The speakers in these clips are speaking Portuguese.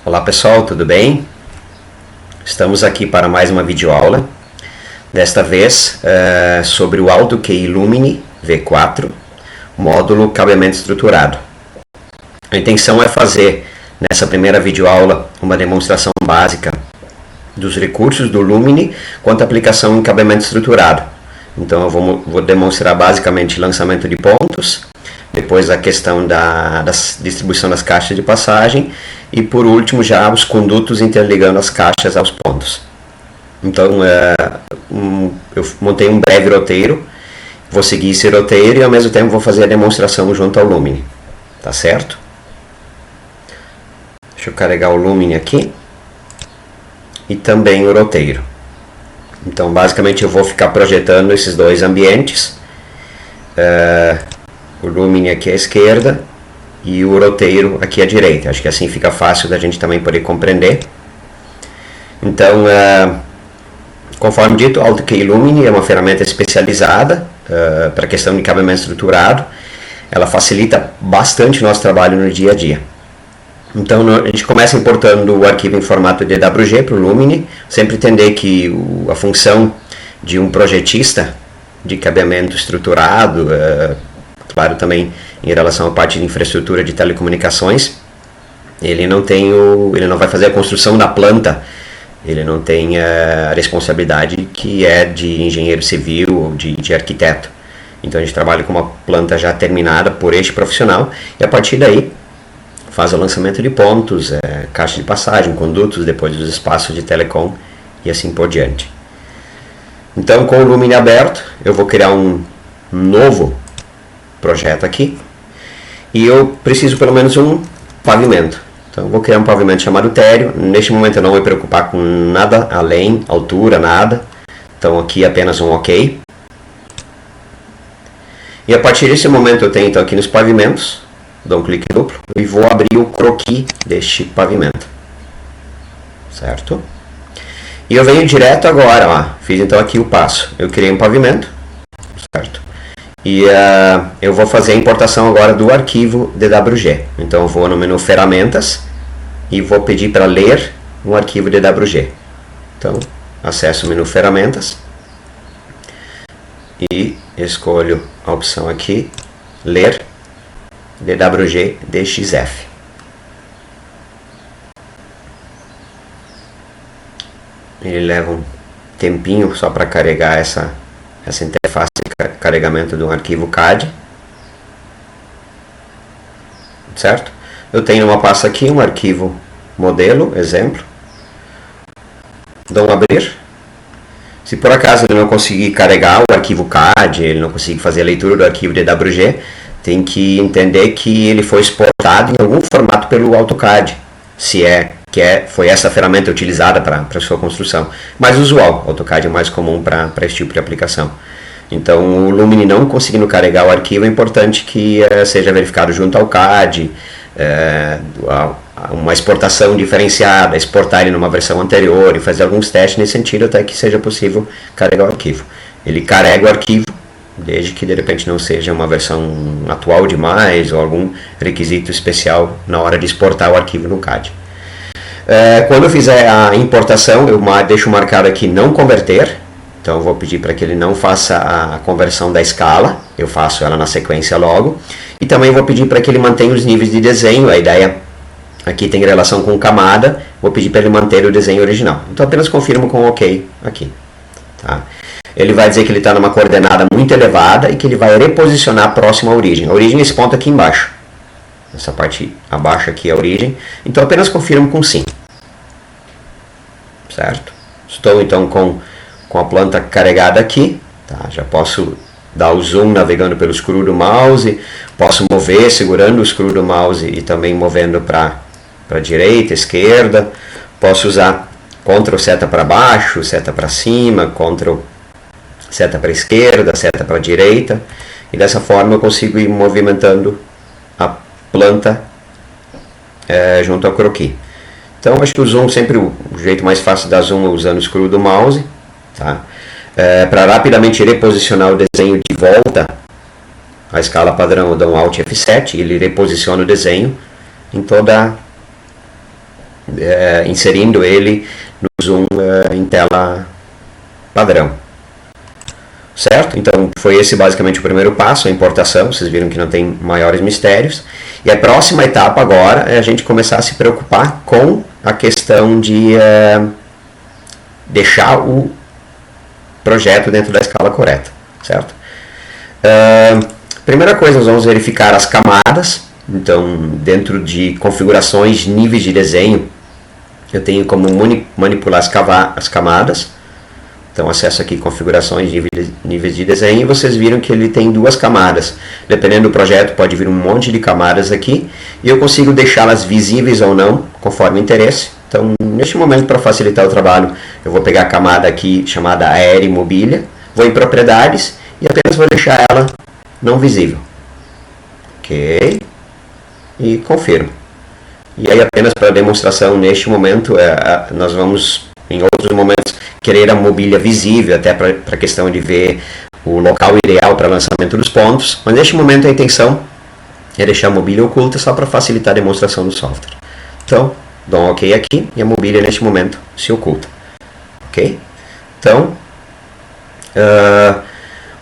Olá pessoal, tudo bem? Estamos aqui para mais uma videoaula, desta vez sobre o AutoQI Lumine V4, módulo cabeamento estruturado. A intenção é fazer nessa primeira videoaula uma demonstração básica dos recursos do Lumine quanto à aplicação em cabeamento estruturado. Então eu vou demonstrar basicamente lançamento de pontos, depois a questão da distribuição das caixas de passagem e por último já os condutos interligando as caixas aos pontos. Então eu montei um breve roteiro, vou seguir esse roteiro e ao mesmo tempo vou fazer a demonstração junto ao Lumine, tá certo? Deixa eu carregar o Lumine aqui e também o roteiro. Então basicamente eu vou ficar projetando esses dois ambientes, o Lumine aqui à esquerda e o roteiro aqui à direita. Acho que assim fica fácil da gente também poder compreender. Então, conforme dito, o AutoQI Lumine é uma ferramenta especializada para a questão de cabeamento estruturado. Ela facilita bastante o nosso trabalho no dia a dia. Então a gente começa importando o arquivo em formato DWG para o Lumine, sempre entender que a função de um projetista de cabeamento estruturado, claro também em relação à parte de infraestrutura de telecomunicações, ele não vai fazer a construção da planta, ele não tem a responsabilidade que é de engenheiro civil ou de arquiteto. Então a gente trabalha com uma planta já terminada por este profissional e a partir daí faz o lançamento de pontos, caixa de passagem, condutos, depois os espaços de telecom e assim por diante. Então, com o Lumine aberto, eu vou criar um novo projeto aqui e eu preciso pelo menos um pavimento. Então, eu vou criar um pavimento chamado térreo. Neste momento eu não vou me preocupar com nada além, altura, nada. Então, aqui apenas um OK. E a partir desse momento eu tenho então aqui nos pavimentos, dou um clique duplo e vou abrir o croquis deste pavimento, certo? E eu venho direto agora, ó, fiz então aqui o passo, eu criei um pavimento, certo? E eu vou fazer a importação agora do arquivo DWG. Então eu vou no menu ferramentas e vou pedir para ler um arquivo DWG. Então acesso o menu ferramentas e escolho a opção aqui, ler DWG DXF. Ele leva um tempinho só para carregar essa interface de carregamento de um arquivo CAD, certo? Eu tenho uma pasta aqui, um arquivo modelo, exemplo, dou um abrir. Se por acaso ele não conseguir carregar o arquivo CAD, ele não conseguir fazer a leitura do arquivo DWG, tem que entender que ele foi exportado em algum formato pelo AutoCAD, se foi essa ferramenta utilizada para sua construção. Mais usual, o AutoCAD é mais comum para esse tipo de aplicação. Então, o Lumine não conseguindo carregar o arquivo, é importante que seja verificado junto ao CAD, uma exportação diferenciada, exportar ele numa versão anterior e fazer alguns testes nesse sentido até que seja possível carregar o arquivo. Ele carrega o arquivo, desde que de repente não seja uma versão atual demais ou algum requisito especial na hora de exportar o arquivo no CAD. Quando eu fizer a importação, eu deixo marcado aqui não converter. Então eu vou pedir para que ele não faça a conversão da escala, eu faço ela na sequência logo. E também vou pedir para que ele mantenha os níveis de desenho, a ideia aqui tem relação com camada, vou pedir para ele manter o desenho original. Então apenas confirmo com OK aqui. Tá? Ele vai dizer que ele está numa coordenada muito elevada e que ele vai reposicionar próximo à origem. A origem é esse ponto aqui embaixo. Essa parte abaixo aqui é a origem. Então apenas confirmo com sim. Certo? Estou então com a planta carregada aqui. Tá? Já posso dar o zoom navegando pelo screw do mouse. Posso mover segurando o screw do mouse e também movendo para a direita, esquerda. Posso usar Ctrl seta para baixo, seta para cima, Ctrl seta para esquerda, seta para direita, e dessa forma eu consigo ir movimentando a planta junto ao croquis. Então acho que o zoom sempre o jeito mais fácil de dar zoom é usando o screw do mouse, tá? Para rapidamente reposicionar o desenho de volta à escala padrão eu dou um Alt F7 e ele reposiciona o desenho em toda inserindo ele no zoom em tela padrão. Certo? Então foi esse basicamente o primeiro passo, a importação. Vocês viram que não tem maiores mistérios. E a próxima etapa agora é a gente começar a se preocupar com a questão de deixar o projeto dentro da escala correta. Certo? Primeira coisa, nós vamos verificar as camadas. Então, dentro de configurações, níveis de desenho, eu tenho como manipular as camadas. Então, acesso aqui configurações, níveis de desenho, e vocês viram que ele tem duas camadas. Dependendo do projeto, pode vir um monte de camadas aqui, e eu consigo deixá-las visíveis ou não, conforme o interesse. Então, neste momento, para facilitar o trabalho, eu vou pegar a camada aqui chamada Aeromobília, vou em propriedades, e apenas vou deixar ela não visível. Ok. E confirmo. E aí, apenas para demonstração, neste momento, nós vamos, em outros momentos, querer a mobília visível, até para a questão de ver o local ideal para lançamento dos pontos, mas neste momento a intenção é deixar a mobília oculta só para facilitar a demonstração do software. Então, dou um OK aqui e a mobília neste momento se oculta. Ok? Então,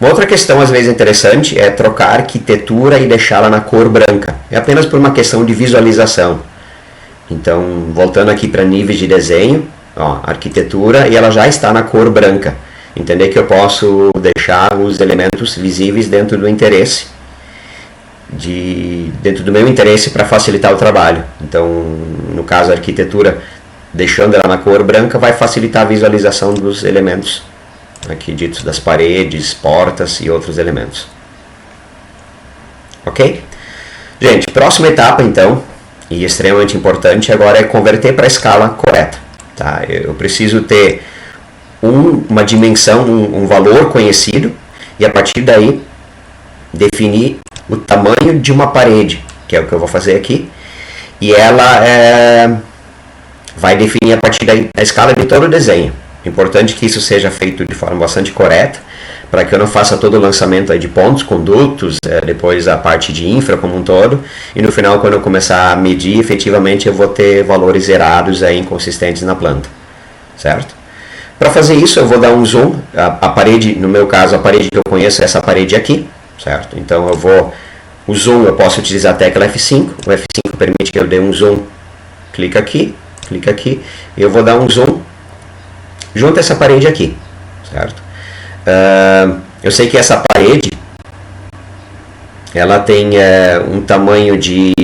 uma outra questão às vezes interessante é trocar a arquitetura e deixá-la na cor branca. É apenas por uma questão de visualização. Então, voltando aqui para níveis de desenho, ó, arquitetura, e ela já está na cor branca. Entender que eu posso deixar os elementos visíveis dentro do interesse, dentro do meu interesse para facilitar o trabalho. Então, no caso a arquitetura, deixando ela na cor branca, vai facilitar a visualização dos elementos aqui ditos, das paredes, portas e outros elementos. Ok? Gente, próxima etapa então, e extremamente importante agora, é converter para a escala correta. Tá? Eu preciso ter uma dimensão, um valor conhecido, e a partir daí definir o tamanho de uma parede, que é o que eu vou fazer aqui, e ela vai definir a partir daí a escala de todo o desenho. É importante que isso seja feito de forma bastante correta, para que eu não faça todo o lançamento aí de pontos, condutos, depois a parte de infra como um todo, e no final, quando eu começar a medir, efetivamente eu vou ter valores errados aí, inconsistentes na planta, certo? Para fazer isso, eu vou dar um zoom, a parede, no meu caso, a parede que eu conheço é essa parede aqui, certo? Então o zoom eu posso utilizar a tecla F5, o F5 permite que eu dê um zoom, clica aqui, e eu vou dar um zoom junto a essa parede aqui, certo? Eu sei que essa parede ela tem um tamanho de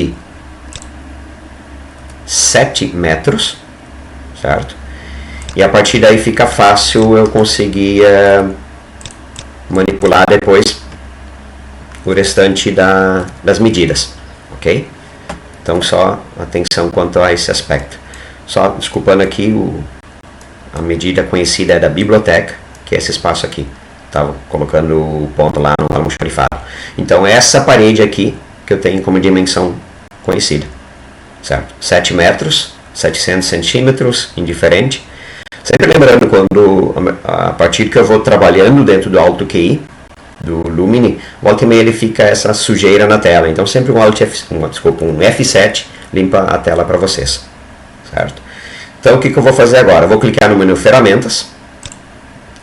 7 metros, certo? E a partir daí fica fácil eu conseguir manipular depois o restante das medidas, ok? Então só atenção quanto a esse aspecto. Só desculpando aqui, a medida conhecida é da biblioteca, que é esse espaço aqui. Estava colocando o ponto lá no almoxarifado. Então essa parede aqui que eu tenho como dimensão conhecida, certo? 7 metros, 700 centímetros, indiferente. Sempre lembrando, a partir que eu vou trabalhando dentro do AutoQI, do Lumine, volta e meia ele fica essa sujeira na tela. Então sempre um F7 limpa a tela para vocês, certo? Então o que eu vou fazer agora? Eu vou clicar no menu Ferramentas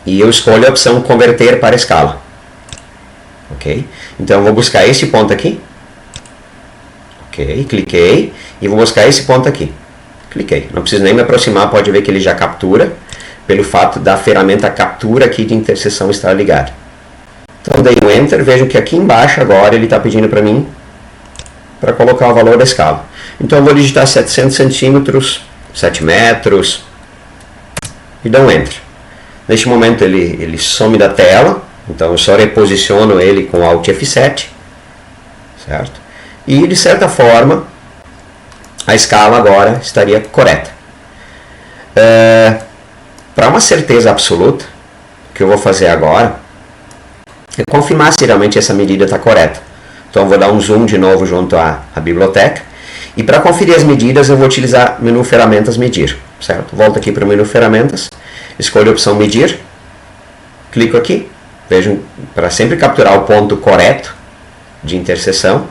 e eu escolho a opção Converter para escala. Ok? Então eu vou buscar esse ponto aqui. Ok, cliquei e vou buscar esse ponto aqui. Cliquei. Não preciso nem me aproximar, pode ver que ele já captura, pelo fato da ferramenta captura aqui de interseção estar ligada. Então dei um Enter, vejo que aqui embaixo agora ele está pedindo para mim para colocar o valor da escala. Então eu vou digitar 700 centímetros, 7 metros e dou um Enter. Neste momento ele some da tela, então eu só reposiciono ele com Alt F7, certo? E de certa forma a escala agora estaria correta. Para uma certeza absoluta, o que eu vou fazer agora é confirmar se realmente essa medida está correta. Então eu vou dar um zoom de novo junto à biblioteca. E para conferir as medidas eu vou utilizar o menu Ferramentas Medir, certo? Volto aqui para o menu Ferramentas, escolho a opção Medir, clico aqui, vejam, para sempre capturar o ponto correto de interseção,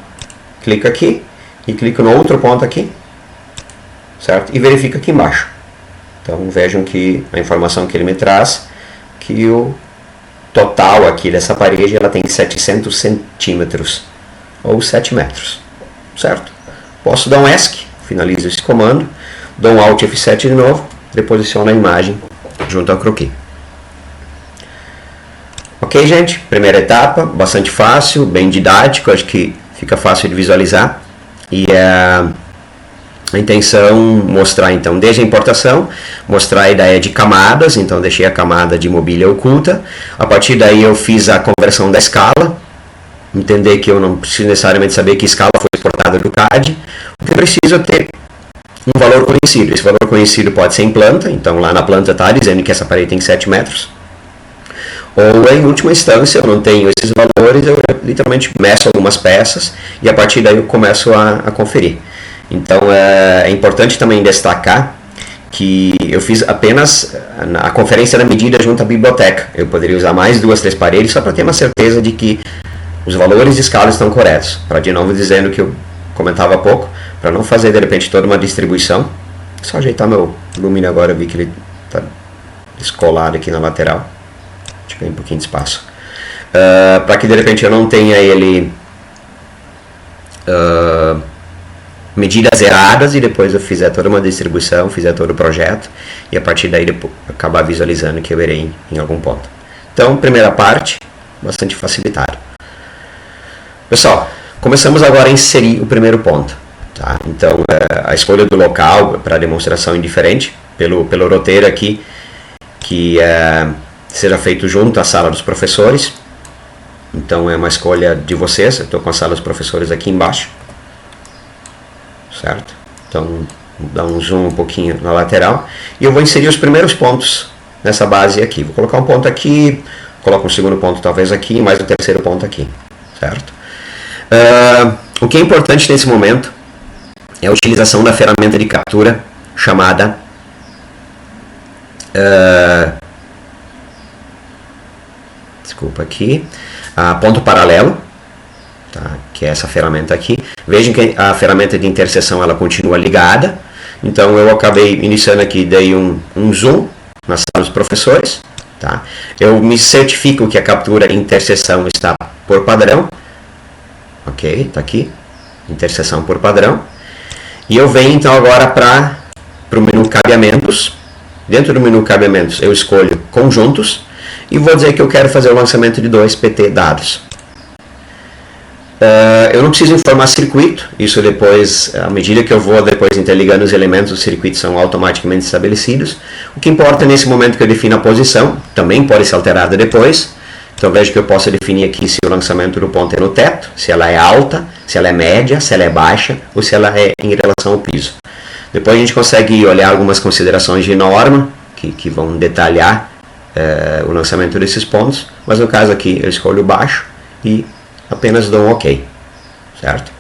clico aqui e clico no outro ponto aqui certo? E verifico aqui embaixo. Então vejam que a informação que ele me traz, que o total aqui dessa parede ela tem 700 centímetros, ou 7 metros, certo? Posso dar um ESC, finalizo esse comando, dou um Alt F7 de novo, reposiciono a imagem junto ao croquis. Ok, gente? Primeira etapa, bastante fácil, bem didático, acho que fica fácil de visualizar. E a intenção mostrar então desde a importação, mostrar a ideia de camadas, então deixei a camada de mobília oculta. A partir daí eu fiz a conversão da escala, entender que eu não preciso necessariamente saber que escala foi exportada do CAD. O que eu preciso é ter um valor conhecido. Esse valor conhecido pode ser em planta, então lá na planta está dizendo que essa parede tem 7 metros. Ou em última instância, eu não tenho esses valores, eu literalmente meço algumas peças e a partir daí eu começo a conferir. Então é importante também destacar que eu fiz apenas a conferência da medida junto à biblioteca. Eu poderia usar mais 2, 3 paredes só para ter uma certeza de que os valores de escala estão corretos. Para de novo dizendo o que eu comentava há pouco, para não fazer de repente toda uma distribuição. Só ajeitar meu Lumine agora, eu vi que ele está descolado aqui na lateral. Tem um pouquinho de espaço, para que de repente eu não tenha ele medidas erradas e depois eu fizer toda uma distribuição, fizer todo o projeto e a partir daí depois acabar visualizando que eu errei em algum ponto. Então, primeira parte, bastante facilitada. Pessoal, começamos agora a inserir o primeiro ponto. Tá? Então, a escolha do local para demonstração indiferente, pelo roteiro aqui, que seja feito junto à sala dos professores. Então é uma escolha de vocês. Eu estou com a sala dos professores aqui embaixo, certo? Então vou dar um zoom um pouquinho na lateral e eu vou inserir os primeiros pontos nessa base aqui. Vou colocar um ponto aqui, coloco um segundo ponto talvez aqui, mais um terceiro ponto aqui, certo? O que é importante nesse momento é a utilização da ferramenta de captura chamada desculpa aqui, ponto paralelo, tá? Que é essa ferramenta aqui. Vejam que a ferramenta de interseção ela continua ligada, então eu acabei iniciando aqui, dei um zoom na sala dos professores, tá? Eu me certifico que a captura interseção está por padrão, ok, está aqui, interseção por padrão, e eu venho então agora para o menu cabeamentos. Dentro do menu cabeamentos eu escolho conjuntos e vou dizer que eu quero fazer o lançamento de 2 PT dados. Eu não preciso informar circuito, isso depois, à medida que eu vou depois interligando os elementos, os circuitos são automaticamente estabelecidos. O que importa nesse momento que eu defino a posição, também pode ser alterada depois. Então vejo que eu posso definir aqui se o lançamento do ponto é no teto, se ela é alta, se ela é média, se ela é baixa ou se ela é em relação ao piso. Depois a gente consegue olhar algumas considerações de norma que vão detalhar o lançamento desses pontos, mas no caso aqui eu escolho baixo e apenas dou um OK, certo?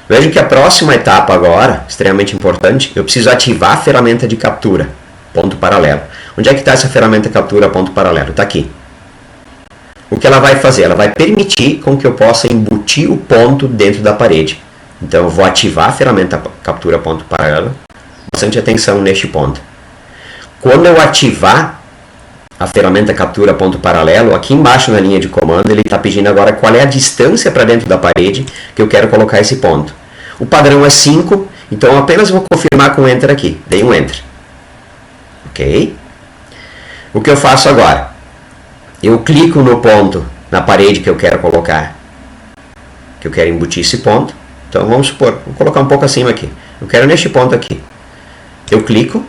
Vejam que a próxima etapa agora, extremamente importante, eu preciso ativar a ferramenta de captura, ponto paralelo. Onde é que está essa ferramenta de captura ponto paralelo? Está aqui. O que ela vai fazer? Ela vai permitir com que eu possa embutir o ponto dentro da parede. Então eu vou ativar a ferramenta captura ponto paralelo, bastante atenção neste ponto. Quando eu ativar a ferramenta captura ponto paralelo, aqui embaixo na linha de comando, ele está pedindo agora qual é a distância para dentro da parede que eu quero colocar esse ponto. O padrão é 5, então eu apenas vou confirmar com Enter aqui. Dei um Enter. Ok? O que eu faço agora? Eu clico no ponto, na parede que eu quero colocar, que eu quero embutir esse ponto. Então vamos supor, vou colocar um pouco acima aqui. Eu quero neste ponto aqui. Eu clico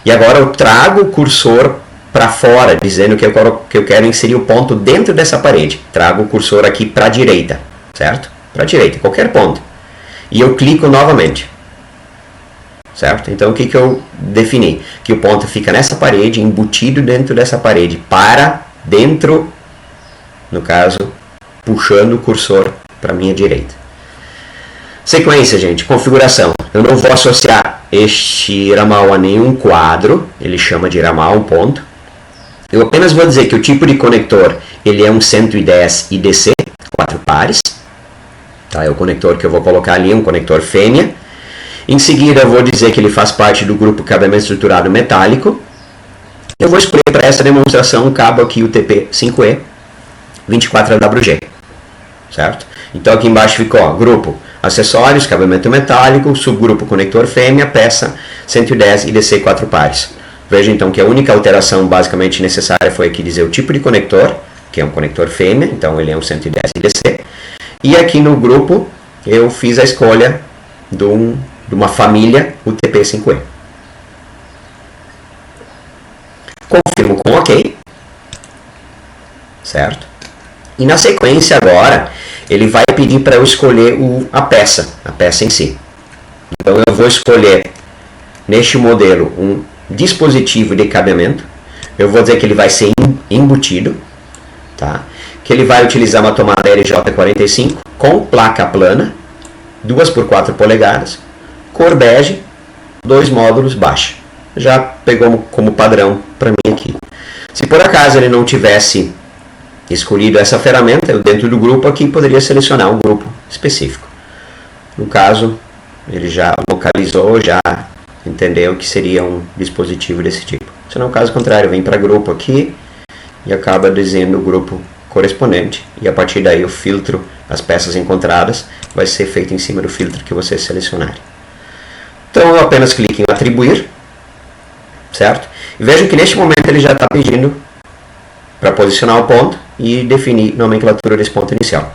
e agora eu trago o cursor para fora, dizendo que eu quero inserir o ponto dentro dessa parede. Trago o cursor aqui para a direita, certo? Para a direita, qualquer ponto. E eu clico novamente, certo? Então o que eu defini? Que o ponto fica nessa parede, embutido dentro dessa parede, para dentro, no caso, puxando o cursor para a minha direita. Sequência, gente, configuração. Eu não vou associar este ramal a nenhum quadro, ele chama de ramal, um ponto. Eu apenas vou dizer que o tipo de conector, ele é um 110 IDC, 4 pares. Tá? É o conector que eu vou colocar ali, um conector fêmea. Em seguida, eu vou dizer que ele faz parte do grupo cabeamento estruturado metálico. Eu vou escolher para essa demonstração um cabo aqui, o TP5E 24AWG, certo? Então aqui embaixo ficou, ó, grupo acessórios, cabeamento metálico, subgrupo conector fêmea, peça 110 e DC 4 pares. Veja então que a única alteração basicamente necessária foi aqui dizer o tipo de conector, que é um conector fêmea, então ele é um 110 e DC. E aqui no grupo eu fiz a escolha de uma família, o TP5E. Confirmo com OK, certo? E na sequência agora, ele vai pedir para eu escolher a peça em si. Então eu vou escolher, neste modelo, um dispositivo de cabeamento. Eu vou dizer que ele vai ser embutido, tá? Que ele vai utilizar uma tomada RJ45 com placa plana, 2 por 4 polegadas, cor bege, 2 módulos baixa. Já pegou como padrão para mim aqui. Se por acaso ele não tivesse escolhido essa ferramenta, eu dentro do grupo aqui poderia selecionar um grupo específico. No caso, ele já localizou, já entendeu que seria um dispositivo desse tipo. Se não, caso contrário, vem para grupo aqui e acaba dizendo o grupo correspondente. E a partir daí o filtro, as peças encontradas, vai ser feito em cima do filtro que você selecionar. Então eu apenas clico em atribuir, certo? E vejam que neste momento ele já está pedindo para posicionar o ponto e definir a nomenclatura desse ponto inicial.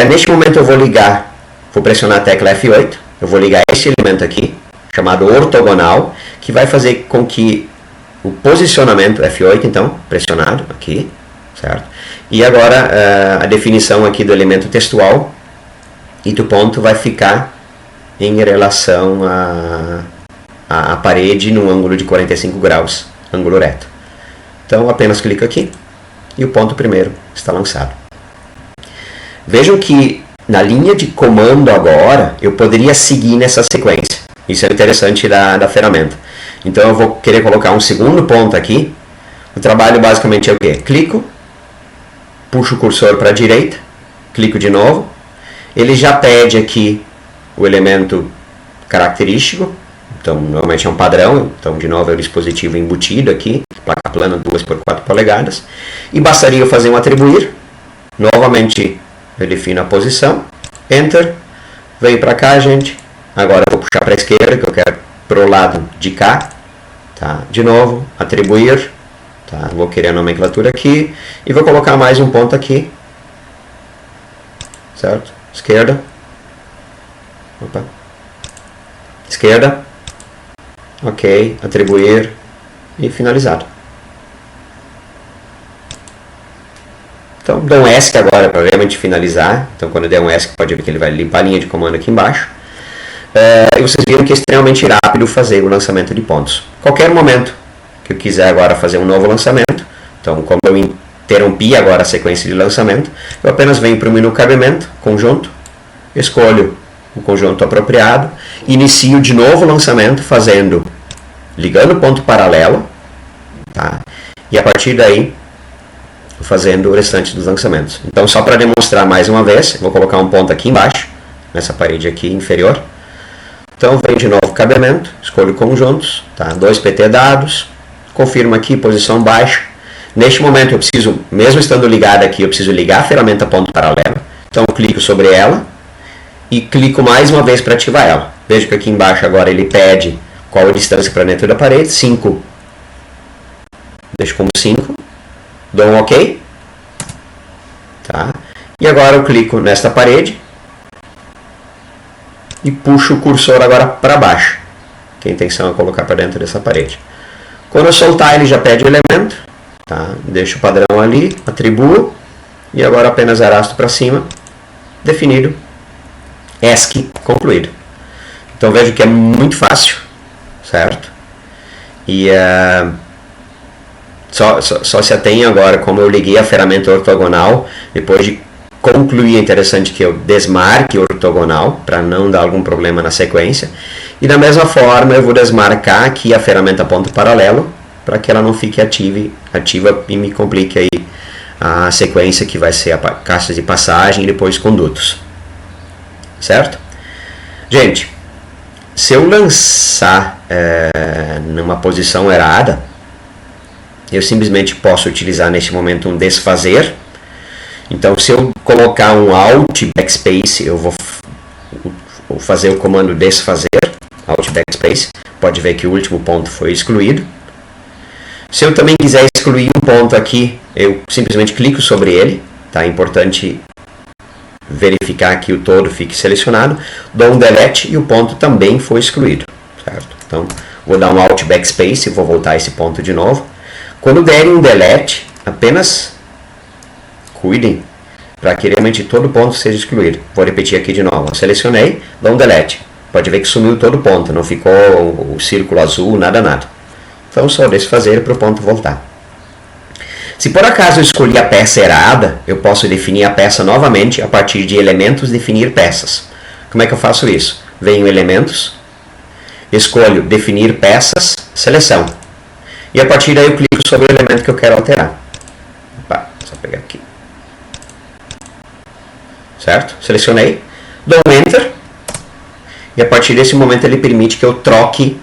Neste momento eu vou pressionar a tecla F8, eu vou ligar este elemento aqui, chamado ortogonal, que vai fazer com que o posicionamento, F8 então, pressionado aqui, certo? E agora a definição aqui do elemento textual e do ponto vai ficar em relação à parede num ângulo de 45 graus, ângulo reto. Então apenas clico aqui e o ponto primeiro está lançado. Vejam que na linha de comando agora eu poderia seguir nessa sequência. Isso é interessante da ferramenta. Então eu vou querer colocar um segundo ponto aqui. O trabalho basicamente é o quê? Clico, puxo o cursor para a direita, clico de novo. Ele já pede aqui o elemento característico. Então, normalmente é um padrão, então de novo é o dispositivo embutido aqui, placa plana 2 por 4 polegadas, e bastaria eu fazer um atribuir, novamente eu defino a posição, Enter, venho para cá, gente, agora eu vou puxar para a esquerda, que eu quero para o lado de cá, tá? De novo, atribuir, tá? Vou querer a nomenclatura aqui, e vou colocar mais um ponto aqui, certo? Esquerda, opa, esquerda, ok, atribuir e finalizado. Então, dou um ESC agora para realmente finalizar. Então, quando eu der um ESC, pode ver que ele vai limpar a linha de comando aqui embaixo. E vocês viram que é extremamente rápido fazer o lançamento de pontos. Qualquer momento que eu quiser agora fazer um novo lançamento, então, como eu interrompi agora a sequência de lançamento, eu apenas venho para o menu cabeamento, conjunto, escolho o conjunto apropriado, inicio de novo o lançamento ligando o ponto paralelo, tá? E a partir daí fazendo o restante dos lançamentos. Então, só para demonstrar mais uma vez, vou colocar um ponto aqui embaixo, nessa parede aqui inferior. Então, venho de novo cabeamento, escolho conjuntos, tá? 2 PT dados, confirmo aqui posição baixa. Neste momento eu preciso, mesmo estando ligado aqui, eu preciso ligar a ferramenta ponto paralelo. Então, eu clico sobre ela e clico mais uma vez para ativar ela. Veja que aqui embaixo agora ele pede qual a distância para dentro da parede, 5. Deixo como 5. Dou um OK. Tá? E agora eu clico nesta parede e puxo o cursor agora para baixo, que a intenção é colocar para dentro dessa parede. Quando eu soltar, ele já pede o elemento. Tá? Deixo o padrão ali, atribuo e agora apenas arrasto para cima, definido. ESC concluído. Então vejo que é muito fácil, certo? E só se atém agora, como eu liguei a ferramenta ortogonal, depois de concluir, é interessante que eu desmarque o ortogonal, para não dar algum problema na sequência. E da mesma forma eu vou desmarcar aqui a ferramenta ponto paralelo, para que ela não fique ativa e me complique aí a sequência que vai ser a caixa de passagem e depois condutos. Certo? Gente, Se eu lançar numa posição errada, eu simplesmente posso utilizar neste momento um desfazer. Então, se eu colocar um Alt Backspace, eu vou fazer o comando desfazer, Alt Backspace. Pode ver que o último ponto foi excluído. Se eu também quiser excluir um ponto aqui, eu simplesmente clico sobre ele. Tá? É importante verificar que o todo fique selecionado. Dou um Delete e o ponto também foi excluído. Certo? Então, vou dar um Alt Backspace e vou voltar esse ponto de novo. Quando derem um Delete, apenas cuidem para que realmente todo ponto seja excluído. Vou repetir aqui de novo. Eu selecionei, dou um Delete. Pode ver que sumiu todo ponto, não ficou o círculo azul, nada. Então, só desfazer para o ponto voltar. Se por acaso eu escolhi a peça errada, eu posso definir a peça novamente a partir de elementos, definir peças. Como é que eu faço isso? Venho em elementos, escolho definir peças, seleção. E a partir daí eu clico sobre o elemento que eu quero alterar. Opa, só pegar aqui. Certo? Selecionei, dou um Enter. E a partir desse momento ele permite que eu troque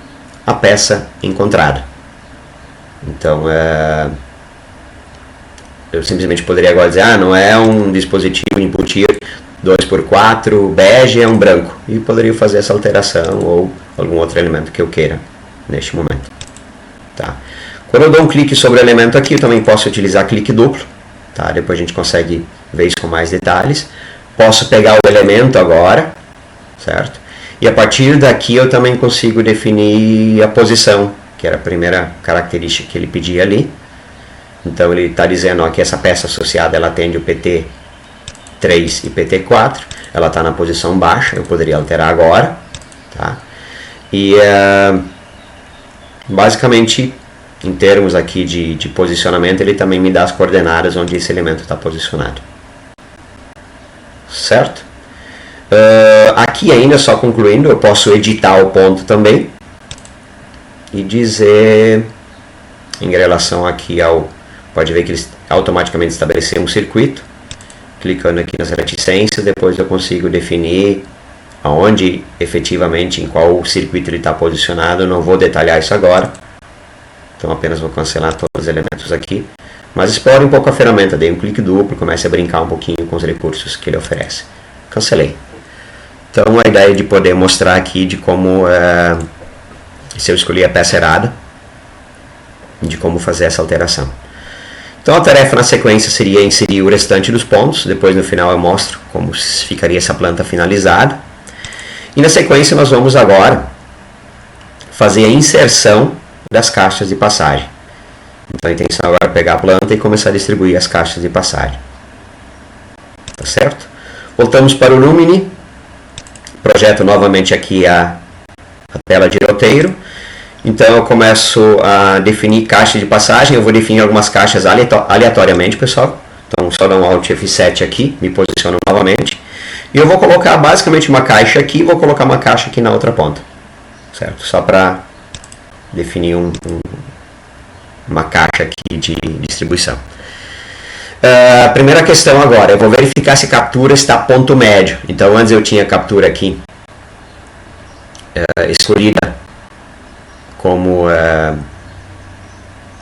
a peça encontrada. Então, eu simplesmente poderia agora dizer, não é um dispositivo input 2x4 bege, é um branco. E poderia fazer essa alteração ou algum outro elemento que eu queira neste momento. Tá? Quando eu dou um clique sobre o elemento aqui, eu também posso utilizar clique duplo. Tá? Depois a gente consegue ver isso com mais detalhes. Posso pegar o elemento agora, certo? E a partir daqui eu também consigo definir a posição, que era a primeira característica que ele pedia ali. Então ele está dizendo que essa peça associada ela atende o PT3 e PT4. Ela está na posição baixa, eu poderia alterar agora. Tá? E basicamente, em termos aqui de posicionamento, ele também me dá as coordenadas onde esse elemento está posicionado. Certo? Aqui ainda, só concluindo, eu posso editar o ponto também. E dizer, em relação aqui ao... Pode ver que ele automaticamente estabeleceu um circuito. Clicando aqui nas reticências, depois eu consigo definir aonde efetivamente, em qual circuito ele está posicionado. Eu não vou detalhar isso agora. Então apenas vou cancelar todos os elementos aqui. Mas explore um pouco a ferramenta, dei um clique duplo, comece a brincar um pouquinho com os recursos que ele oferece. Cancelei. Então a ideia de poder mostrar aqui de como, se eu escolhi a peça errada, de como fazer essa alteração. Então a tarefa na sequência seria inserir o restante dos pontos, depois no final eu mostro como ficaria essa planta finalizada. E na sequência nós vamos agora fazer a inserção das caixas de passagem. Então a intenção agora é pegar a planta e começar a distribuir as caixas de passagem. Tá certo? Voltamos para o Lumine. Projeto novamente aqui a tela de roteiro. Então eu começo a definir caixa de passagem. Eu vou definir algumas caixas aleatoriamente, pessoal. Então só dá um Alt F7 aqui, me posiciono novamente. E eu vou colocar basicamente uma caixa aqui e vou colocar uma caixa aqui na outra ponta. Certo? Só para definir uma caixa aqui de distribuição. A primeira questão agora, eu vou verificar se captura está ponto médio. Então antes eu tinha captura aqui escolhida como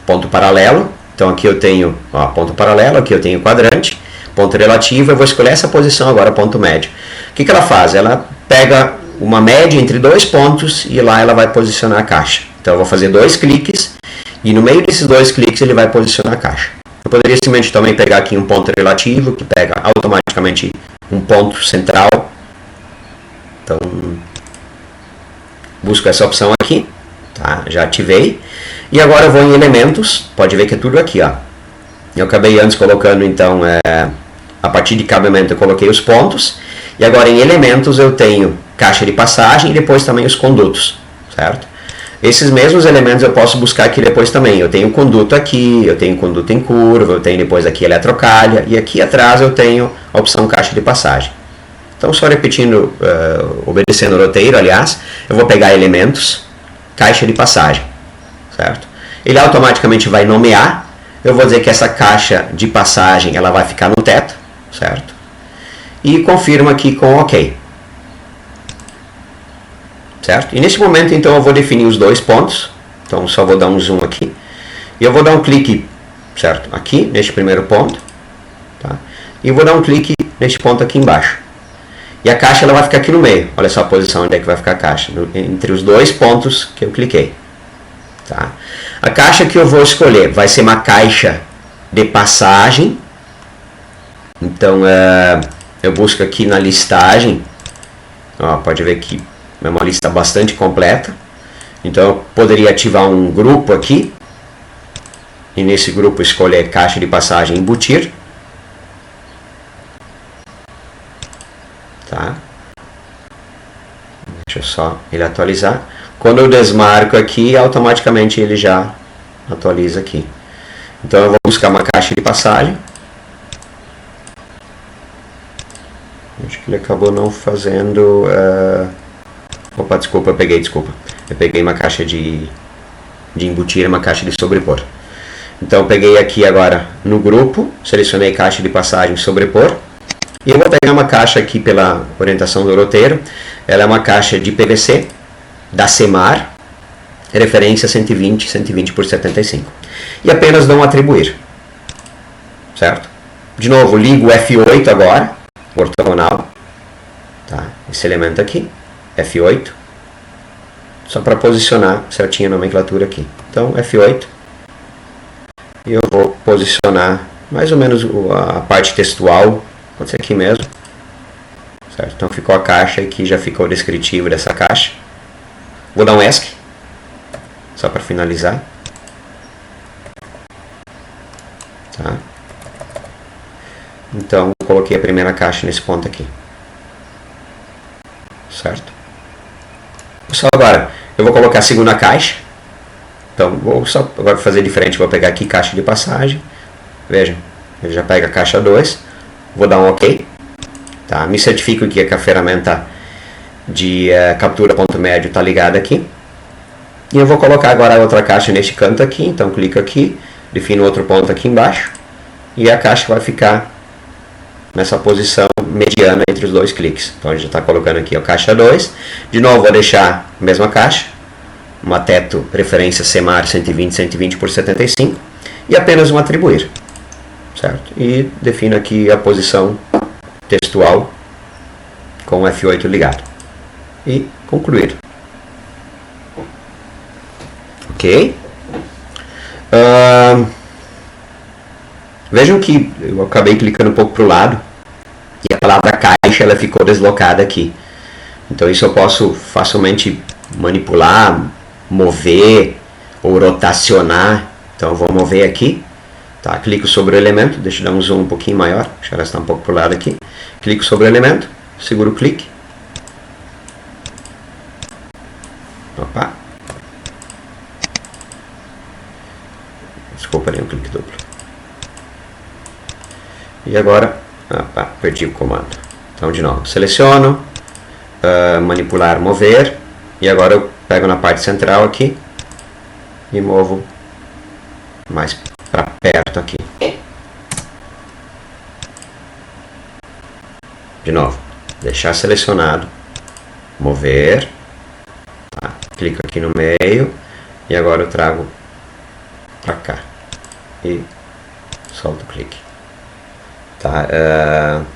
ponto paralelo. Então aqui eu tenho ponto paralelo, aqui eu tenho quadrante, ponto relativo. Eu vou escolher essa posição agora, ponto médio. O que ela faz? Ela pega uma média entre dois pontos e lá ela vai posicionar a caixa. Então eu vou fazer dois cliques e no meio desses dois cliques ele vai posicionar a caixa. Eu poderia simplesmente também pegar aqui um ponto relativo, que pega automaticamente um ponto central. Então, busco essa opção aqui, tá? Já ativei. E agora eu vou em elementos, pode ver que é tudo aqui, ó. Eu acabei antes colocando, então, a partir de cabeamento eu coloquei os pontos. E agora em elementos eu tenho caixa de passagem e depois também os condutos, certo? Esses mesmos elementos eu posso buscar aqui depois também. Eu tenho conduto aqui, eu tenho conduto em curva, eu tenho depois aqui eletrocalha, e aqui atrás eu tenho a opção caixa de passagem. Então, só repetindo, obedecendo o roteiro, aliás, eu vou pegar elementos, caixa de passagem, certo? Ele automaticamente vai nomear, eu vou dizer que essa caixa de passagem ela vai ficar no teto, certo? E confirmo aqui com OK. certo? E nesse momento, então, eu vou definir os dois pontos. Então, só vou dar um zoom aqui. E eu vou dar um clique, certo? Aqui, neste primeiro ponto. Tá? E eu vou dar um clique neste ponto aqui embaixo. E a caixa ela vai ficar aqui no meio. Olha só a posição onde é que vai ficar a caixa. Entre os dois pontos que eu cliquei. Tá? A caixa que eu vou escolher vai ser uma caixa de passagem. Então, eu busco aqui na listagem. Ó, pode ver que é uma lista bastante completa. Então, eu poderia ativar um grupo aqui. E nesse grupo escolher caixa de passagem embutir. Tá? Deixa eu só ele atualizar. Quando eu desmarco aqui, automaticamente ele já atualiza aqui. Então eu vou buscar uma caixa de passagem. Acho que ele acabou não fazendo... Opa, desculpa. Eu peguei uma caixa de embutir, uma caixa de sobrepor. Então eu peguei aqui agora no grupo, selecionei caixa de passagem sobrepor. E eu vou pegar uma caixa aqui pela orientação do roteiro. Ela é uma caixa de PVC da Semar, referência 120 por 75. E apenas dou um atribuir. Certo? De novo, ligo o F8 agora, ortogonal. Tá? Esse elemento aqui, F8. Só para posicionar certinho a nomenclatura aqui. Então, F8. E eu vou posicionar mais ou menos a parte textual. Pode ser aqui mesmo. Certo? Então ficou a caixa e aqui já ficou o descritivo dessa caixa. Vou dar um ESC. Só para finalizar. Tá? Então coloquei a primeira caixa nesse ponto aqui. Certo? Só agora eu vou colocar a segunda caixa. Então vou só agora fazer diferente. Vou pegar aqui caixa de passagem. Vejam, ele já pega a caixa 2. Vou dar um OK. Tá? Me certifico aqui que a ferramenta de captura ponto médio está ligada aqui. E eu vou colocar agora a outra caixa neste canto aqui. Então clico aqui, defino outro ponto aqui embaixo. E a caixa vai ficar nessa posição mediana entre os dois cliques. Então a gente já está colocando aqui a caixa 2. De novo vou deixar a mesma caixa. Uma teto referência Semar 120 por 75. E apenas um atribuir. Certo? E defino aqui a posição textual com o F8 ligado. E concluir. Ok? Vejam que eu acabei clicando um pouco para o lado e a palavra caixa ela ficou deslocada aqui. Então isso eu posso facilmente manipular, mover ou rotacionar. Então eu vou mover aqui. Tá, clico sobre o elemento, deixa eu dar um zoom um pouquinho maior, deixa ela estar um pouco para o lado aqui. Clico sobre o elemento, seguro o clique. Opa. Desculpa, ali um clique duplo. E agora, opa, perdi o comando. Então de novo, seleciono, manipular, mover. E agora eu pego na parte central aqui e movo mais para perto aqui. De novo, deixar selecionado, mover, tá? Clico aqui no meio e agora eu trago para cá e solto o clique. Tá?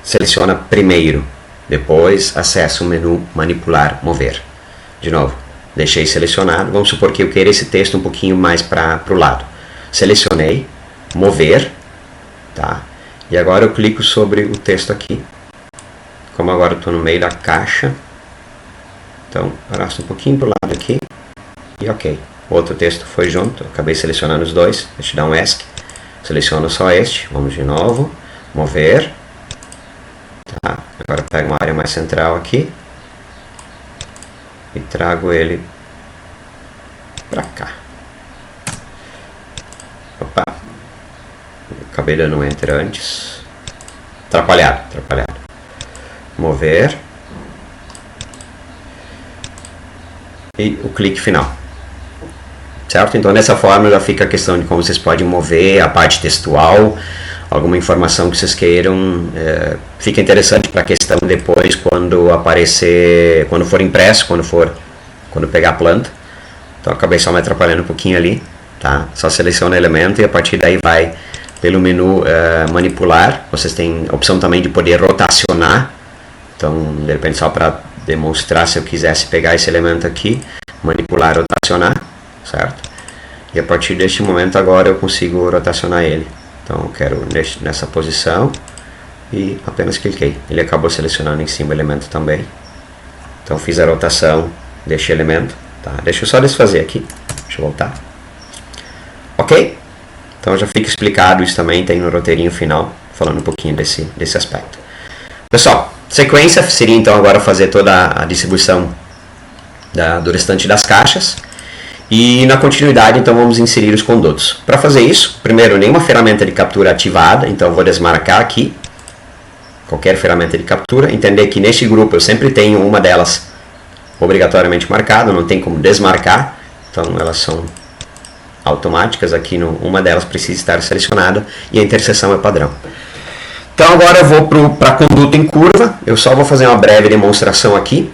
Seleciona primeiro, depois acessa o menu manipular, mover. De novo, deixei selecionado, vamos supor que eu queira esse texto um pouquinho mais para o lado. Selecionei, mover, tá? E agora eu clico sobre o texto aqui. Como agora eu estou no meio da caixa, então arrasto um pouquinho para o lado aqui e ok. O outro texto foi junto, eu acabei selecionando os dois, deixa eu dar um ESC. Seleciono só este, vamos de novo, mover. Tá? Agora eu pego uma área mais central aqui e trago ele para cá. Opa, acabei dando um enter antes. Atrapalhado. Mover. E o clique final. Certo? Então dessa forma já fica a questão de como vocês podem mover a parte textual, alguma informação que vocês queiram. Fica interessante para a questão depois quando aparecer, quando for impresso, quando for quando pegar a planta. Então acabei só me atrapalhando um pouquinho ali, tá? Só seleciona elemento e a partir daí vai pelo menu manipular. Vocês têm a opção também de poder rotacionar. Então, de repente, só para demonstrar, se eu quisesse pegar esse elemento aqui, manipular, rotacionar, certo? E a partir deste momento agora eu consigo rotacionar ele. Então eu quero nessa posição e apenas cliquei. Ele acabou selecionando em cima o elemento também. Então fiz a rotação deste elemento. Tá? Deixa eu só desfazer aqui. Deixa eu voltar. Ok? Então já fica explicado isso também, tem no roteirinho final, falando um pouquinho desse aspecto. Pessoal, sequência seria então agora fazer toda a distribuição do restante das caixas. E na continuidade, então, vamos inserir os condutos. Para fazer isso, primeiro, nenhuma ferramenta de captura ativada, então eu vou desmarcar aqui qualquer ferramenta de captura. Entender que neste grupo eu sempre tenho uma delas obrigatoriamente marcada, não tem como desmarcar, então elas são automáticas. Aqui uma delas precisa estar selecionada e a interseção é padrão. Então agora eu vou para conduto em curva, eu só vou fazer uma breve demonstração aqui,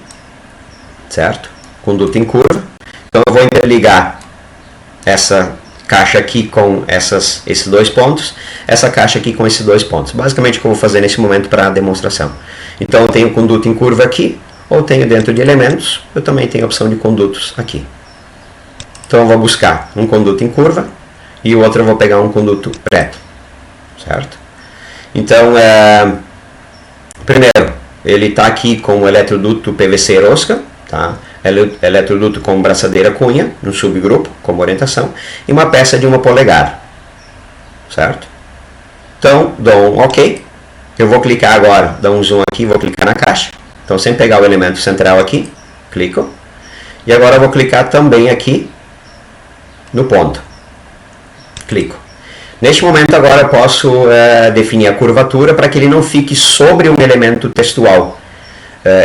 certo? Conduto em curva. Então eu vou interligar essa caixa aqui com esses dois pontos, essa caixa aqui com esses dois pontos. Basicamente o que eu vou fazer nesse momento para a demonstração. Então eu tenho conduto em curva aqui, ou tenho dentro de elementos, eu também tenho a opção de condutos aqui. Então eu vou buscar um conduto em curva e o outro eu vou pegar um conduto reto, certo? Então, primeiro, ele está aqui com o eletroduto PVC rosca, tá? Eletroduto com braçadeira cunha, no subgrupo, como orientação, e uma peça de 1 polegada, certo? Então, dou um OK, eu vou clicar agora, dou um zoom aqui, vou clicar na caixa, então sem pegar o elemento central aqui, clico, e agora eu vou clicar também aqui no ponto, clico. Neste momento agora eu posso definir a curvatura para que ele não fique sobre um elemento textual.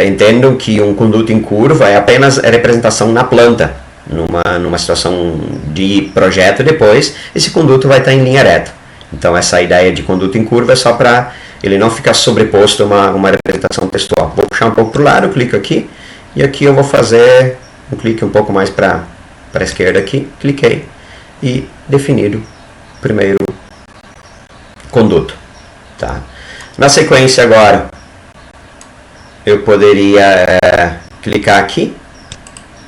Entendam que um conduto em curva é apenas a representação na planta. Numa situação de projeto depois, esse conduto vai estar em linha reta. Então essa ideia de conduto em curva é só para ele não ficar sobreposto a uma representação textual. Vou puxar um pouco para o lado, clico aqui, e aqui eu vou fazer um clique um pouco mais para a esquerda aqui, cliquei, e definido o primeiro conduto. Tá? Na sequência agora, eu poderia clicar aqui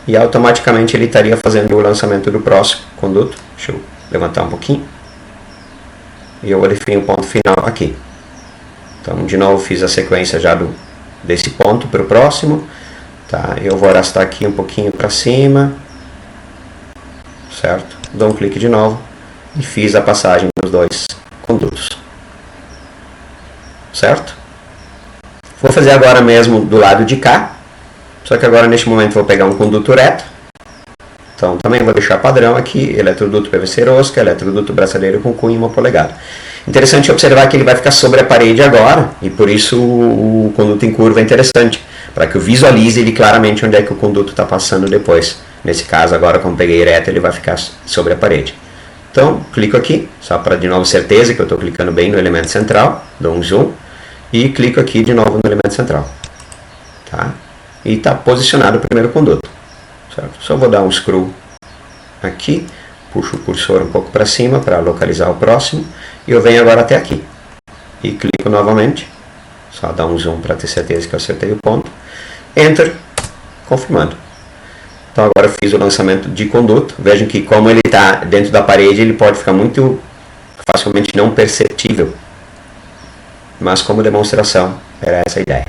e automaticamente ele estaria fazendo o lançamento do próximo conduto. Deixa eu levantar um pouquinho. E eu vou definir o ponto final aqui. Então, de novo, fiz a sequência já desse ponto para o próximo. Tá? Eu vou arrastar aqui um pouquinho para cima. Certo? Dou um clique de novo e fiz a passagem dos dois condutos. Certo? Vou fazer agora mesmo do lado de cá, só que agora neste momento vou pegar um conduto reto. Então também vou deixar padrão aqui, eletroduto PVC rosca, eletroduto braçadeira com cunha 1 polegada. Interessante observar que ele vai ficar sobre a parede agora, e por isso o conduto em curva é interessante, para que eu visualize ele claramente onde é que o conduto está passando depois. Nesse caso agora, como peguei reto, ele vai ficar sobre a parede. Então, clico aqui, só para de novo certeza que eu estou clicando bem no elemento central, dou um zoom, e clico aqui de novo no elemento central, tá? E está posicionado o primeiro conduto, certo? Só vou dar um scroll aqui, puxo o cursor um pouco para cima para localizar o próximo, e eu venho agora até aqui, e clico novamente, só dar um zoom para ter certeza que eu acertei o ponto, Enter, confirmando. Então agora eu fiz o lançamento de conduto, vejam que como ele está dentro da parede, ele pode ficar muito facilmente não perceptível. Mas como demonstração, era essa a ideia.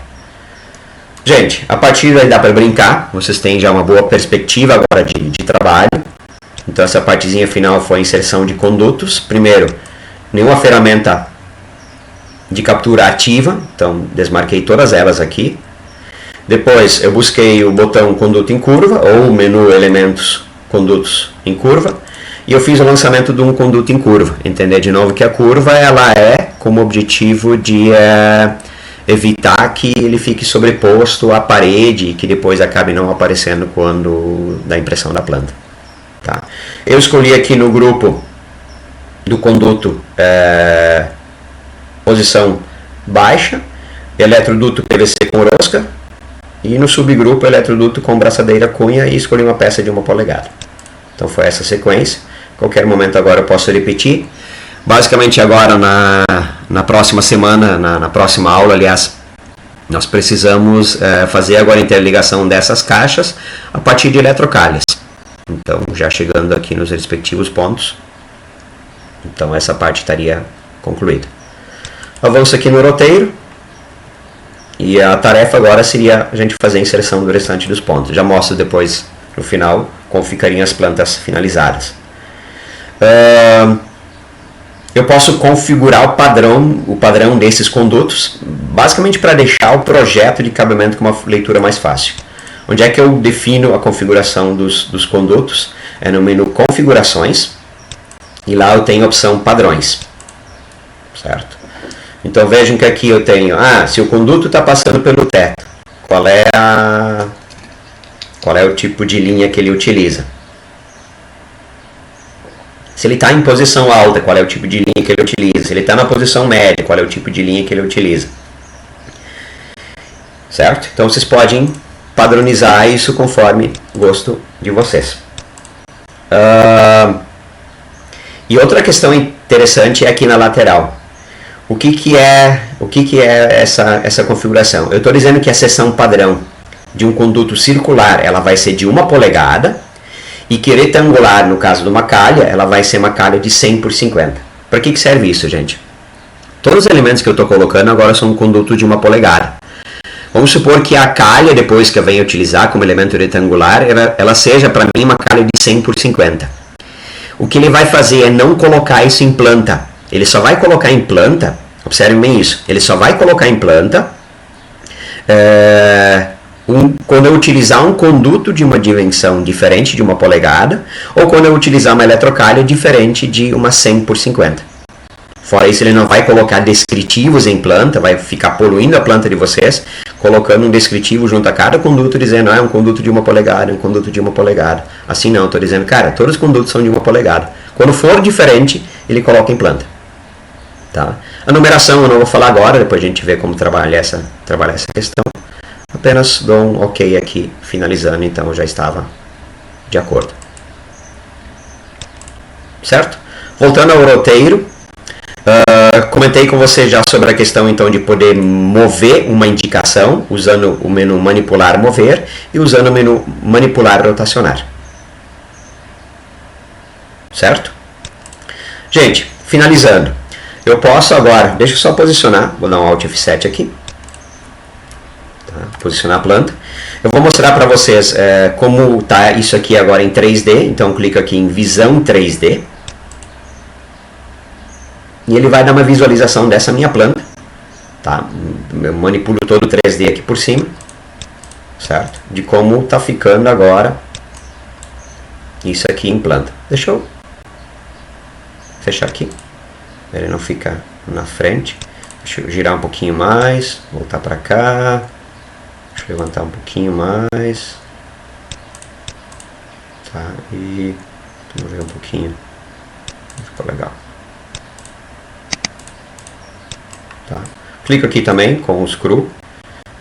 Gente, a partir daí dá para brincar. Vocês têm já uma boa perspectiva agora de trabalho. Então essa partezinha final foi a inserção de condutos. Primeiro, nenhuma ferramenta de captura ativa. Então desmarquei todas elas aqui. Depois eu busquei o botão conduto em curva, ou o menu elementos condutos em curva. E eu fiz o lançamento de um conduto em curva. Entender de novo que a curva ela é como objetivo de evitar que ele fique sobreposto à parede e que depois acabe não aparecendo quando da impressão da planta. Tá? Eu escolhi aqui no grupo do conduto posição baixa, eletroduto PVC com rosca, e no subgrupo eletroduto com braçadeira cunha e escolhi uma peça de 1 polegada. Então foi essa sequência. Qualquer momento agora eu posso repetir. Basicamente agora na próxima semana, na próxima aula, aliás, nós precisamos fazer agora a interligação dessas caixas a partir de eletrocalhas. Então já chegando aqui nos respectivos pontos. Então essa parte estaria concluída. Avanço aqui no roteiro. E a tarefa agora seria a gente fazer a inserção do restante dos pontos. Já mostro depois, no final, como ficariam as plantas finalizadas. Eu posso configurar o padrão desses condutos, basicamente para deixar o projeto de cabimento com uma leitura mais fácil. Onde é que eu defino a configuração dos condutos? É no menu Configurações, e lá eu tenho a opção Padrões. Certo? Então vejam que aqui eu tenho, se o conduto está passando pelo teto, qual é o tipo de linha que ele utiliza? Se ele está em posição alta, qual é o tipo de linha que ele utiliza? Se ele está na posição média, qual é o tipo de linha que ele utiliza? Certo? Então vocês podem padronizar isso conforme gosto de vocês. E outra questão interessante é aqui na lateral. O que é essa configuração? Eu estou dizendo que a seção padrão de um conduto circular ela vai ser de 1 polegada e que retangular, no caso de uma calha, ela vai ser uma calha de 100 por 50. Para que serve isso, gente? Todos os elementos que eu estou colocando agora são um conduto de 1 polegada. Vamos supor que a calha, depois que eu venha utilizar como elemento retangular, ela seja para mim uma calha de 100 por 50. O que ele vai fazer é não colocar isso em planta. Ele só vai colocar em planta, observem bem isso, ele só vai colocar em planta quando eu utilizar um conduto de uma dimensão diferente de 1 polegada ou quando eu utilizar uma eletrocalha diferente de uma 100 por 50. Fora isso, ele não vai colocar descritivos em planta, vai ficar poluindo a planta de vocês, colocando um descritivo junto a cada conduto, dizendo, é um conduto de 1 polegada, um conduto de 1 polegada. Assim não, estou dizendo, cara, todos os condutos são de 1 polegada. Quando for diferente, ele coloca em planta. Tá? A numeração eu não vou falar agora, depois a gente vê como trabalhar essa questão. Apenas dou um ok aqui, finalizando, então eu já estava de acordo. Certo? Voltando ao roteiro, comentei com você já sobre a questão então de poder mover uma indicação, usando o menu manipular mover e usando o menu manipular rotacionar. Certo? Gente, finalizando. Eu posso agora, deixa eu só posicionar, vou dar um Alt F7 aqui, tá? Posicionar a planta. Eu vou mostrar para vocês como está isso aqui agora em 3D, então clico aqui em Visão 3D, e ele vai dar uma visualização dessa minha planta, tá? Eu manipulo todo o 3D aqui por cima, certo? De como está ficando agora isso aqui em planta. Deixa eu fechar aqui. Ele não fica na frente. Deixa eu girar um pouquinho mais. Voltar para cá. Deixa eu levantar um pouquinho mais. Tá, e vamos ver um pouquinho. Ficou legal. Tá. Clico aqui também com o screw.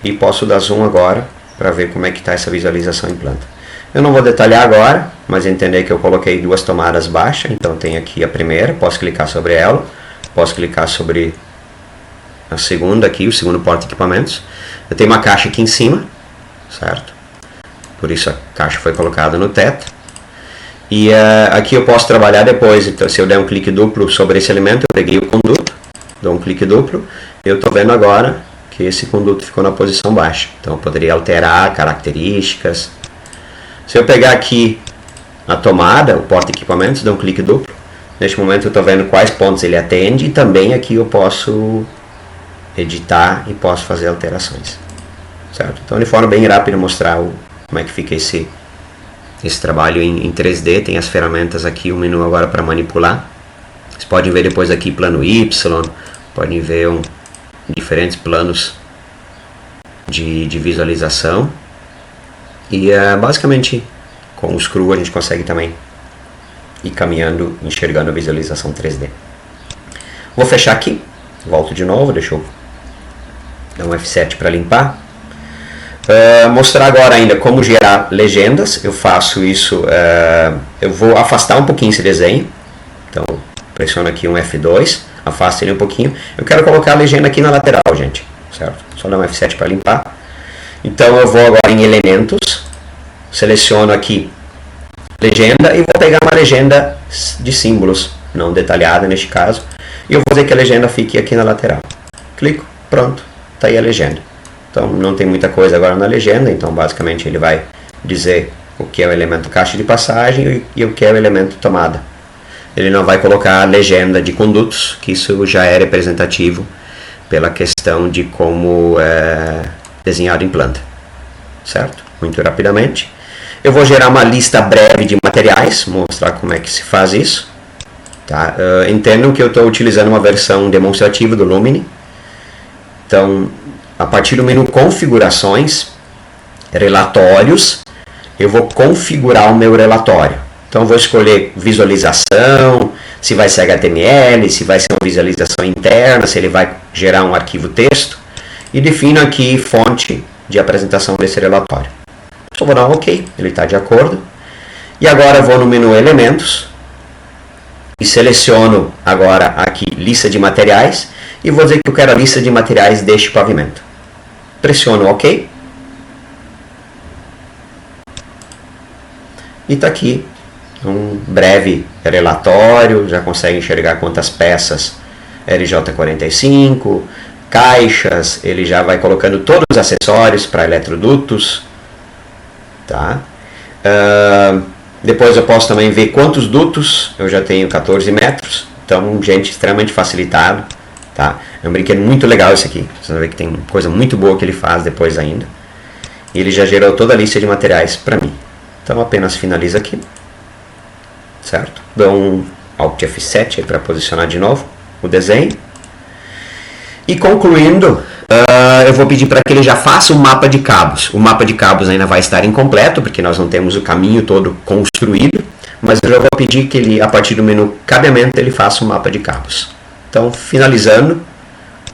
E posso dar zoom agora para ver como é que está essa visualização em planta. Eu não vou detalhar agora, mas entender que eu coloquei 2 tomadas baixas. Então tem aqui a primeira, posso clicar sobre ela. Posso clicar sobre a segunda aqui, o segundo porta-equipamentos. Eu tenho uma caixa aqui em cima, certo? Por isso a caixa foi colocada no teto. E aqui eu posso trabalhar depois. Então, se eu der um clique duplo sobre esse elemento, eu peguei o conduto, dou um clique duplo. Eu estou vendo agora que esse conduto ficou na posição baixa. Então eu poderia alterar características. Se eu pegar aqui a tomada, o porta-equipamentos, dou um clique duplo. Neste momento eu estou vendo quais pontos ele atende e também aqui eu posso editar e posso fazer alterações. Certo? Então de forma bem rápida mostrar como é que fica esse trabalho em 3D. Tem as ferramentas aqui, o menu agora para manipular. Vocês podem ver depois aqui plano Y, podem ver diferentes planos de visualização. E basicamente com o screw a gente consegue também ir caminhando, enxergando a visualização 3D. Vou fechar aqui, volto de novo, deixa eu dar um F7 para limpar. Mostrar agora ainda como gerar legendas. Eu faço isso, eu vou afastar um pouquinho esse desenho. Então, pressiono aqui um F2, afasto ele um pouquinho. Eu quero colocar a legenda aqui na lateral, gente, certo? Só dar um F7 para limpar. Então, eu vou agora em elementos, seleciono aqui legenda e vou pegar uma legenda de símbolos, não detalhada neste caso. E eu vou fazer que a legenda fique aqui na lateral. Clico, pronto, está aí a legenda. Então, não tem muita coisa agora na legenda, então basicamente ele vai dizer o que é o elemento caixa de passagem e o que é o elemento tomada. Ele não vai colocar a legenda de condutos, que isso já é representativo pela questão de como é desenhado em planta. Certo? Muito rapidamente. Eu vou gerar uma lista breve de materiais, mostrar como é que se faz isso. Tá? Entendam que eu estou utilizando uma versão demonstrativa do Lumine. Então, a partir do menu configurações, relatórios, eu vou configurar o meu relatório. Então, eu vou escolher visualização, se vai ser HTML, se vai ser uma visualização interna, se ele vai gerar um arquivo texto. E defino aqui fonte de apresentação desse relatório. Só vou dar um OK, ele está de acordo. E agora eu vou no menu elementos e seleciono agora aqui lista de materiais e vou dizer que eu quero a lista de materiais deste pavimento. Pressiono OK. E está aqui um breve relatório, já consegue enxergar quantas peças LJ45, caixas, ele já vai colocando todos os acessórios para eletrodutos. Tá? Depois eu posso também ver quantos dutos, eu já tenho 14 metros, então, gente, extremamente facilitado. Tá? É um brinquedo muito legal esse aqui, vocês vão ver que tem coisa muito boa que ele faz depois ainda. E ele já gerou toda a lista de materiais para mim. Então, apenas finalizo aqui, certo? Dou um Alt F7 para posicionar de novo o desenho. E concluindo, eu vou pedir para que ele já faça um mapa de cabos. O mapa de cabos ainda vai estar incompleto, porque nós não temos o caminho todo construído, mas eu já vou pedir que ele, a partir do menu cabeamento, ele faça um mapa de cabos. Então, finalizando,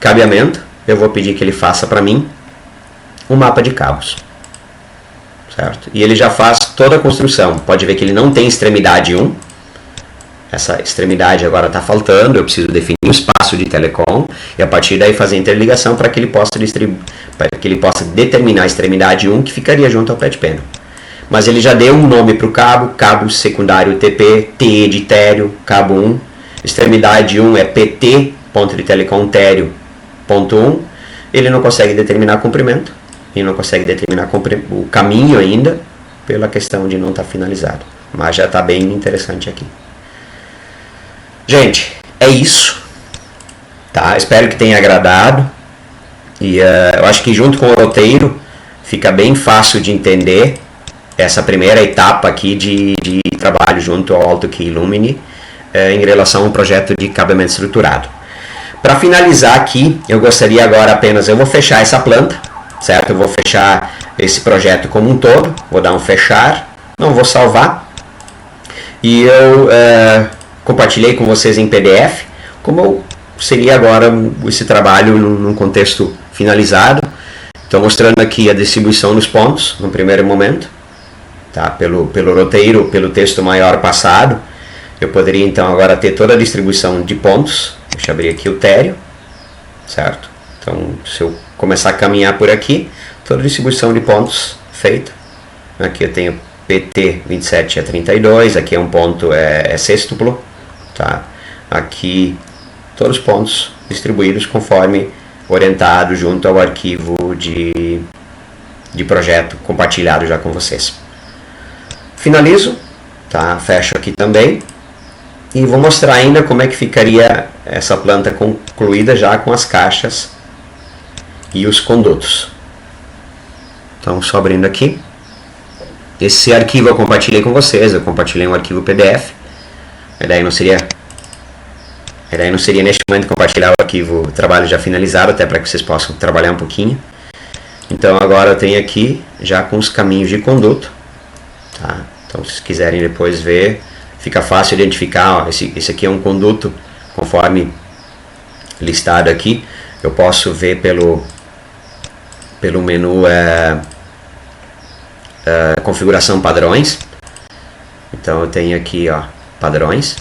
cabeamento, eu vou pedir que ele faça para mim um mapa de cabos. Certo? E ele já faz toda a construção. Pode ver que ele não tem extremidade 1. Essa extremidade agora está faltando. Eu preciso definir um espaço de telecom e a partir daí fazer a interligação para que ele possa determinar a extremidade 1 que ficaria junto ao pet panel. Mas ele já deu um nome para o cabo, cabo secundário TP, TE de téreo, cabo 1. Extremidade 1 é PT, ponto de telecom téreo, ponto 1. Ele não consegue determinar comprimento. E não consegue determinar o caminho ainda, pela questão de não estar finalizado. Mas já está bem interessante aqui. Gente, é isso. Tá? Espero que tenha agradado. E eu acho que junto com o roteiro, fica bem fácil de entender essa primeira etapa aqui de trabalho junto ao AutoKey Lumine em relação ao projeto de cabeamento estruturado. Para finalizar aqui, eu gostaria agora apenas, eu vou fechar essa planta. Certo? Eu vou fechar esse projeto como um todo, vou dar um fechar, não vou salvar, e eu compartilhei com vocês em PDF, como seria agora esse trabalho num contexto finalizado. Estou mostrando aqui a distribuição dos pontos, no primeiro momento, tá? Pelo roteiro, pelo texto maior passado, eu poderia então agora ter toda a distribuição de pontos. Deixa eu abrir aqui o téreo, certo? Então, se eu começar a caminhar por aqui, toda a distribuição de pontos feita. Aqui eu tenho PT 27 a 32, aqui é um ponto sextuplo, tá? Aqui todos os pontos distribuídos conforme orientado junto ao arquivo de projeto compartilhado já com vocês. Finalizo, tá? Fecho aqui também e vou mostrar ainda como é que ficaria essa planta concluída já com as caixas e os condutos. Então, só abrindo aqui. Esse arquivo eu compartilhei com vocês, eu compartilhei um arquivo PDF. A ideia não seria neste momento compartilhar o arquivo o trabalho já finalizado, até para que vocês possam trabalhar um pouquinho. Então, agora eu tenho aqui já com os caminhos de conduto. Tá? Então, se quiserem depois ver, fica fácil identificar. Ó, esse aqui é um conduto, conforme listado aqui. Eu posso ver pelo menu configuração padrões. Então eu tenho aqui, ó, padrões.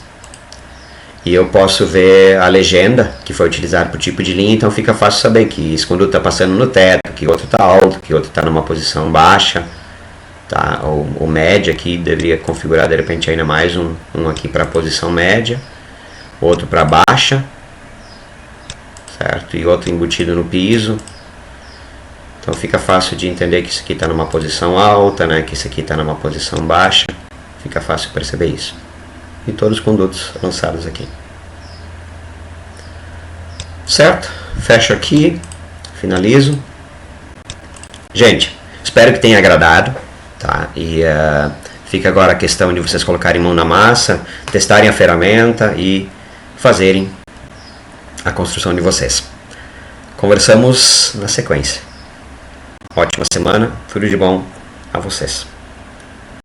E eu posso ver a legenda que foi utilizada por tipo de linha, então fica fácil saber que esse conduto está passando no teto, que outro está alto, que outro está numa posição baixa, tá? O média aqui deveria configurar de repente ainda mais um aqui para a posição média, outro para baixa, certo? E outro embutido no piso. Então fica fácil de entender que isso aqui está numa posição alta, né? Que isso aqui está numa posição baixa. Fica fácil perceber isso. E todos os condutos lançados aqui. Certo? Fecho aqui. Finalizo. Gente, espero que tenha agradado. Tá? E fica agora a questão de vocês colocarem mão na massa, testarem a ferramenta e fazerem a construção de vocês. Conversamos na sequência. Ótima semana. Tudo de bom a vocês.